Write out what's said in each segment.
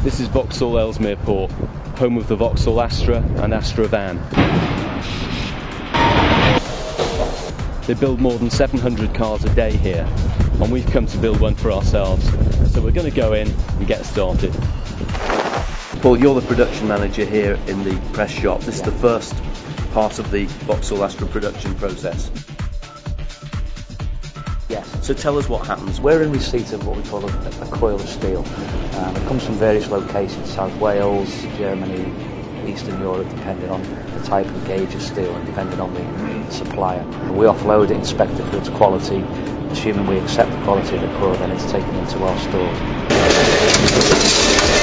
This is Vauxhall Ellesmere Port, home of the Vauxhall Astra and Astra van. They build more than 700 cars a day here, and we've come to build one for ourselves. So we're going to go in and get started. Paul, you're the production manager here in the press shop. This is the first part of the Vauxhall Astra production process. Yes. So tell us what happens. We're in receipt of what we call a coil of steel. It comes from various locations: South Wales, Germany, Eastern Europe, depending on the type and gauge of steel and depending on the supplier. And we offload it, inspect it for its quality. Assuming we accept the quality of the coil, then it's taken into our stores.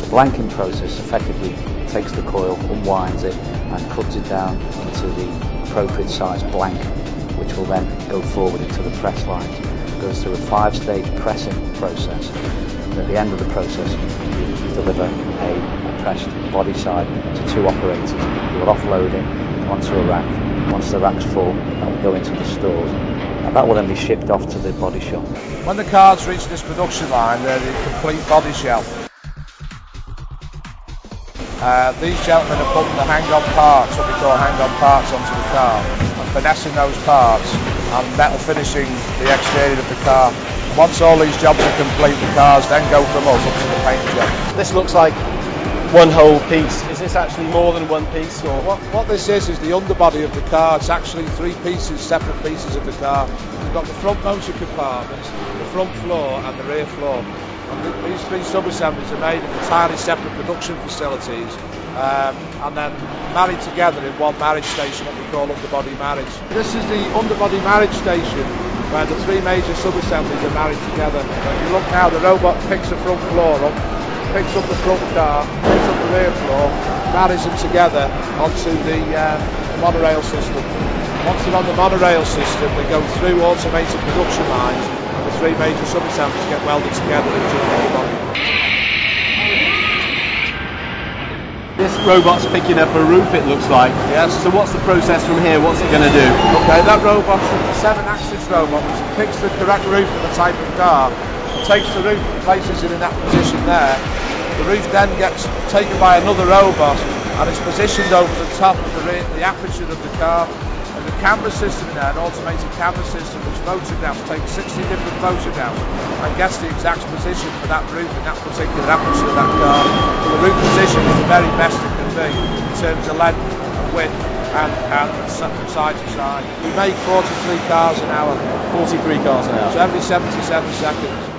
The blanking process effectively takes the coil, unwinds it and cuts it down into the appropriate size blank, which will then go forward into the press lines. It goes through a 5-stage pressing process, and at the end of the process we deliver a pressed body side to 2 operators who will offload it onto a rack. Once the rack's full, that will go into the stores, and that will then be shipped off to the body shop. When the cars reach this production line, they're the complete body shell. These gentlemen are putting the hang-on parts, what we call hang-on parts, onto the car, and finessing those parts and metal finishing the exterior of the car. Once all these jobs are complete, the cars then go from us up to the paint job. This looks like one whole piece. Is this actually more than one piece? Or what this is the underbody of the car. It's actually 3 pieces, separate pieces of the car. We've got the front motor compartments, the front floor and the rear floor. And these 3 sub-assemblies are made in entirely separate production facilities and then married together in one marriage station, what we call underbody marriage. This is the underbody marriage station where the 3 major sub-assemblies are married together. If you look now, the robot picks the front floor up, picks up the front car, picks up the rear floor, marries them together onto the monorail system. Once they're on the monorail system, they go through automated production lines, and the 3 major sub-assemblies get welded together into a whole body. this robot's picking up a roof, it looks like. Yes. So what's the process from here? What's it going to do? Okay, that robot's a 7-axis robot which picks the correct roof for the type of car, takes the roof and places it in that position there. The roof then gets taken by another robot and is positioned over the top of the aperture of the car. And the camera system in there, an automated camera system which photographs, takes 60 different photographs and gets the exact position for that roof in that particular aperture of that car. So the roof position is the very best it can be in terms of length and width and from side to side. We make 43 cars an hour. 43 cars an hour. So every 77 seconds.